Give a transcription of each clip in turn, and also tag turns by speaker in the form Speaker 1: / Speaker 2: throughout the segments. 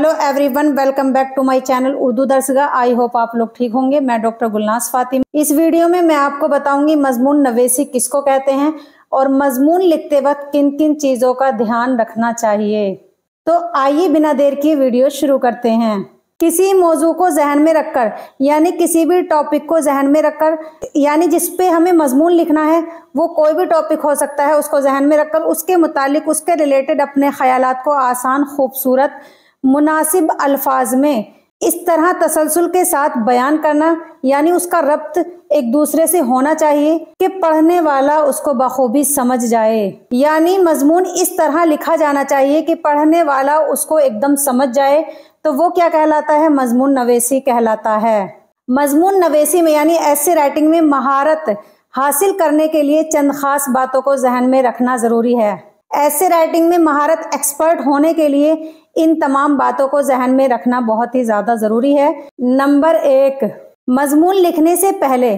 Speaker 1: Hello everyone, welcome back to my channel Urdu दरसगाह। I hope आप लोग ठीक होंगे। मैं डॉक्टर गुलनाज फातिमा। इस वीडियो में मैं आपको बताऊंगी मजमून नवेसी किसको कहते हैं और मजमून लिखते वक्त किन किन चीज़ों का ध्यान रखना चाहिए। तो आइए बिना देर किए वीडियो शुरू करते हैं। किसी मौजू को जहन में रखकर यानी किसी भी टॉपिक को जहन में रखकर यानी जिस पे हमें मजमून लिखना है वो कोई भी टॉपिक हो सकता है, उसको जहन में रखकर उसके मुतालिक उसके रिलेटेड अपने ख्यालात को आसान, खूबसूरत, मुनासिब अल्फाज में इस तरह तसलसल के साथ बयान करना यानी उसका रब्त एक दूसरे से होना चाहिए कि पढ़ने वाला उसको बखूबी समझ जाए। यानी मजमून इस तरह लिखा जाना चाहिए कि पढ़ने वाला उसको एकदम समझ जाए, तो वो क्या कहलाता है? मजमून नवेसी कहलाता है। मजमून नवेसी में यानी ऐसे राइटिंग में महारत हासिल करने के लिए चंद खास बातों को जहन में रखना जरूरी है। ऐसे राइटिंग में महारत एक्सपर्ट होने के लिए इन तमाम बातों को जहन में रखना बहुत ही ज्यादा जरूरी है। नंबर 1, मजमून लिखने से पहले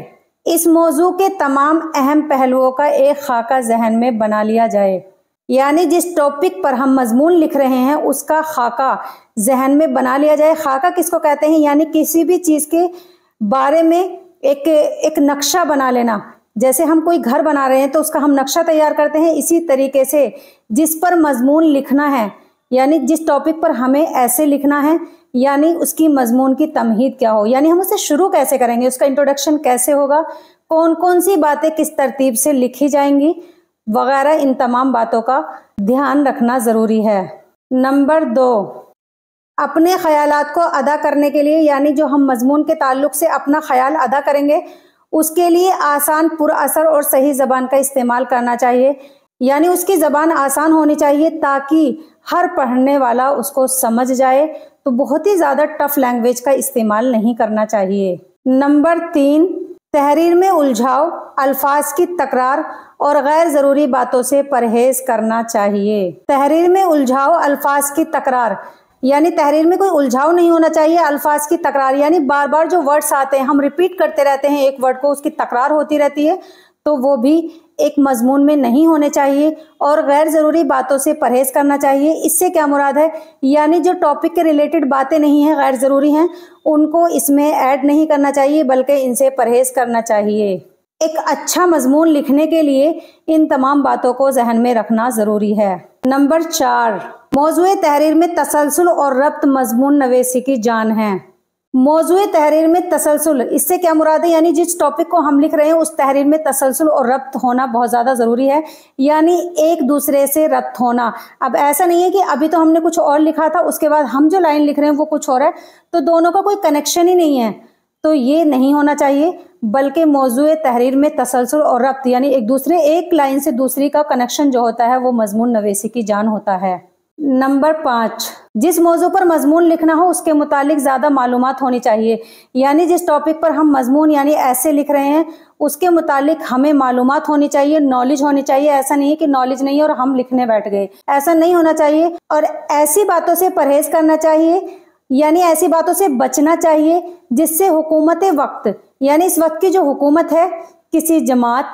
Speaker 1: इस मौजू के तमाम अहम पहलुओं का एक खाका जहन में बना लिया जाए। यानी जिस टॉपिक पर हम मजमून लिख रहे हैं उसका खाका जहन में बना लिया जाए। खाका किसको कहते हैं? यानी किसी भी चीज के बारे में एक नक्शा बना लेना। जैसे हम कोई घर बना रहे हैं तो उसका हम नक्शा तैयार करते हैं, इसी तरीके से जिस पर मजमून लिखना है यानी जिस टॉपिक पर हमें ऐसे लिखना है यानी उसकी मजमून की तमहीद क्या हो, यानी हम उसे शुरू कैसे करेंगे, उसका इंट्रोडक्शन कैसे होगा, कौन कौन सी बातें किस तरतीब से लिखी जाएंगी वगैरह, इन तमाम बातों का ध्यान रखना जरूरी है। नंबर 2, अपने ख्यालात को अदा करने के लिए यानी जो हम मजमून के ताल्लुक से अपना ख्याल अदा करेंगे उसके लिए आसान, पुरअसर और सही ज़बान का इस्तेमाल करना चाहिए। यानी उसकी ज़बान आसान होनी चाहिए ताकि हर पढ़ने वाला उसको समझ जाए, तो बहुत ही ज़्यादा टफ लैंग्वेज का इस्तेमाल नहीं करना चाहिए। नंबर 3, तहरीर में उलझाव, अल्फाज की तकरार और गैर ज़रूरी बातों से परहेज करना चाहिए। तहरीर में उलझाव, अल्फाज की तकरार यानी तहरीर में कोई उलझाव नहीं होना चाहिए। अल्फाज की तकरार यानी बार बार जो वर्ड्स आते हैं हम रिपीट करते रहते हैं एक वर्ड को, उसकी तकरार होती रहती है, तो वो भी एक मजमून में नहीं होने चाहिए। और गैर ज़रूरी बातों से परहेज करना चाहिए। इससे क्या मुराद है? यानी जो टॉपिक के रिलेटेड बातें नहीं हैं, गैर ज़रूरी हैं, उनको इसमें ऐड नहीं करना चाहिए बल्कि इनसे परहेज करना चाहिए। एक अच्छा मजमून लिखने के लिए इन तमाम बातों को जहन में रखना ज़रूरी है। नंबर 4, मौजूए तहरीर में तसलसल और रब्त मजमून नवेसी की जान है। मौजूए तहरीर में तसलसल, इससे क्या मुराद है? यानी जिस टॉपिक को हम लिख रहे हैं उस तहरीर में तसलसल और रब्त होना बहुत ज़्यादा ज़रूरी है, यानी एक दूसरे से रब्त होना। अब ऐसा नहीं है कि अभी तो हमने कुछ और लिखा था उसके बाद हम जो लाइन लिख रहे हैं वो कुछ और है, तो दोनों का कोई कनेक्शन ही नहीं है, तो ये नहीं होना चाहिए। बल्कि मौजूए तहरीर में तसलसल और रब्त यानी एक लाइन से दूसरी का कनेक्शन जो होता है वो मजमून नवेसी की जान होता है। नंबर 5, जिस मौजू पर मजमून लिखना हो उसके मुतालिक ज़्यादा मालूमात होनी चाहिए। यानी जिस टॉपिक पर हम मजमून यानी ऐसे लिख रहे हैं उसके मुतालिक हमें मालूमात होनी चाहिए, नॉलेज होनी चाहिए। ऐसा नहीं है कि नॉलेज नहीं है और हम लिखने बैठ गए, ऐसा नहीं होना चाहिए। और ऐसी बातों से परहेज करना चाहिए यानी ऐसी बातों से बचना चाहिए जिससे हुकूमत वक्त यानी इस वक्त की जो हुकूमत है किसी जमात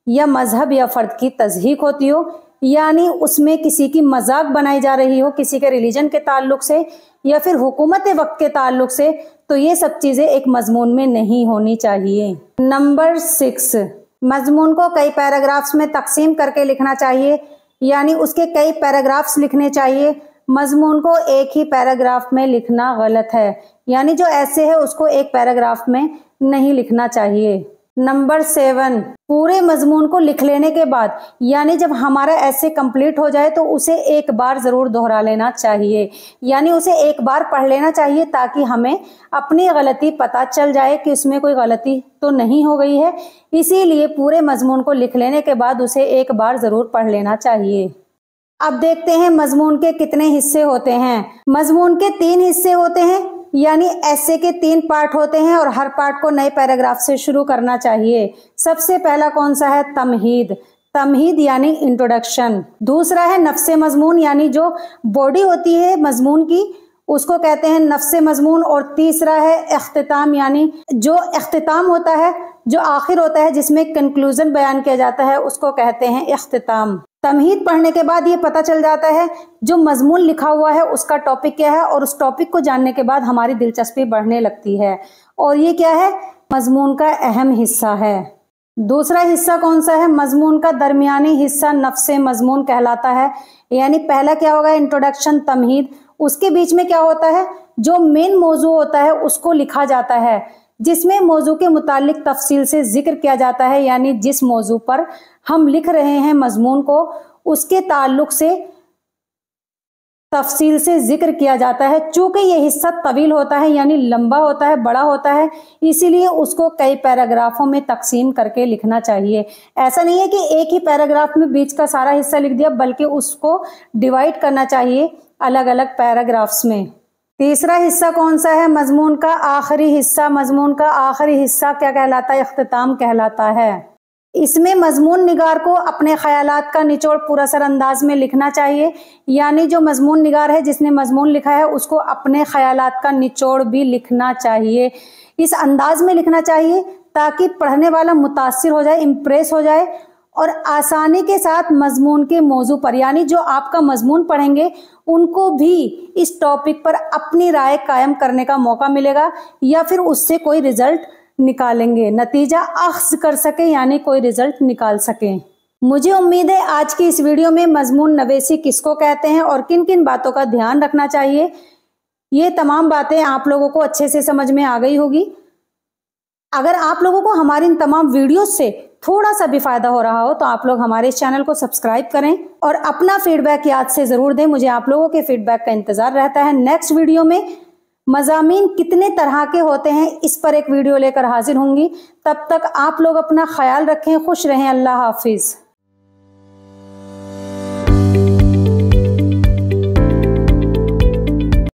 Speaker 1: या मजहब या फ़र्द की तज़हीक होती हो, यानी उसमें किसी की मजाक बनाई जा रही हो किसी के रिलीजन के ताल्लुक से या फिर हुकूमत वक्त के ताल्लुक से, तो ये सब चीज़ें एक मजमून में नहीं होनी चाहिए। नंबर 6, मजमून को कई पैराग्राफ्स में तकसीम करके लिखना चाहिए यानी उसके कई पैराग्राफ्स लिखने चाहिए। मजमून को एक ही पैराग्राफ में लिखना गलत है, यानी जो ऐसे है उसको एक पैराग्राफ में नहीं लिखना चाहिए। नंबर 7, पूरे मजमून को लिख लेने के बाद यानी जब हमारा ऐसे कंप्लीट हो जाए तो उसे एक बार ज़रूर दोहरा लेना चाहिए, यानी उसे एक बार पढ़ लेना चाहिए ताकि हमें अपनी गलती पता चल जाए कि उसमें कोई गलती तो नहीं हो गई है। इसीलिए पूरे मजमून को लिख लेने के बाद उसे एक बार ज़रूर पढ़ लेना चाहिए। अब देखते हैं मजमून के कितने हिस्से होते हैं। मजमून के 3 हिस्से होते हैं यानी ऐसे के 3 पार्ट होते हैं और हर पार्ट को नए पैराग्राफ से शुरू करना चाहिए। सबसे पहला कौन सा है? तमहीद यानी इंट्रोडक्शन। दूसरा है नफ्से मजमून यानी जो बॉडी होती है मजमून की उसको कहते हैं नफ्से मजमून। और तीसरा है इख्तिताम यानी जो इख्तिताम होता है, जो आखिर होता है जिसमें कंक्लूजन बयान किया जाता है उसको कहते हैं इख्तिताम। तमहीद पढ़ने के बाद ये पता चल जाता है जो मजमून लिखा हुआ है उसका टॉपिक क्या है, और उस टॉपिक को जानने के बाद हमारी दिलचस्पी बढ़ने लगती है। और ये क्या है, मजमून का अहम हिस्सा है। दूसरा हिस्सा कौन सा है, मजमून का दरमियानी हिस्सा नफ्से मजमून कहलाता है। यानी पहला क्या होगा, इंट्रोडक्शन, तमहीद, उसके बीच में क्या होता है, जो मेन मौजू होता है उसको लिखा जाता है, जिसमें मौजू के मुतालिक तफसील से जिक्र किया जाता है। यानी जिस मौजू पर हम लिख रहे हैं मजमून को, उसके ताल्लुक से तफसील से जिक्र किया जाता है। चूंकि ये हिस्सा तवील होता है, यानी लंबा होता है, बड़ा होता है, इसीलिए उसको कई पैराग्राफों में तकसीम करके लिखना चाहिए। ऐसा नहीं है कि एक ही पैराग्राफ में बीच का सारा हिस्सा लिख दिया, बल्कि उसको डिवाइड करना चाहिए अलग अलग पैराग्राफ्स में। तीसरा हिस्सा कौन सा है, मजमून का आखिरी हिस्सा। मजमून का आखिरी हिस्सा क्या कहलाता है, इख्तिताम कहलाता है। इसमें मजमून निगार को अपने ख्यालात का निचोड़ पूरा सर अंदाज में लिखना चाहिए। यानी जो मजमून निगार है, जिसने मजमून लिखा है, उसको अपने ख्यालात का निचोड़ भी लिखना चाहिए। इस अंदाज में लिखना चाहिए ताकि पढ़ने वाला मुतासिर हो जाए, इम्प्रेस हो जाए, और आसानी के साथ मजमून के मौजू पर, यानी जो आपका मजमून पढ़ेंगे उनको भी इस टॉपिक पर अपनी राय कायम करने का मौका मिलेगा, या फिर उससे कोई रिजल्ट निकालेंगे, नतीजा अख्ज़ कर सके, यानी कोई रिजल्ट निकाल सकें। मुझे उम्मीद है आज की इस वीडियो में मजमून नवेसी किसको कहते हैं और किन किन बातों का ध्यान रखना चाहिए, ये तमाम बातें आप लोगों को अच्छे से समझ में आ गई होगी। अगर आप लोगों को हमारी इन तमाम वीडियोस से थोड़ा सा भी फायदा हो रहा हो तो आप लोग हमारे इस चैनल को सब्सक्राइब करें और अपना फीडबैक याद से जरूर दें। मुझे आप लोगों के फीडबैक का इंतजार रहता है। नेक्स्ट वीडियो में मज़ामीन कितने तरह के होते हैं, इस पर एक वीडियो लेकर हाजिर होंगी। तब तक आप लोग अपना ख्याल रखें, खुश रहें। अल्लाह हाफिज।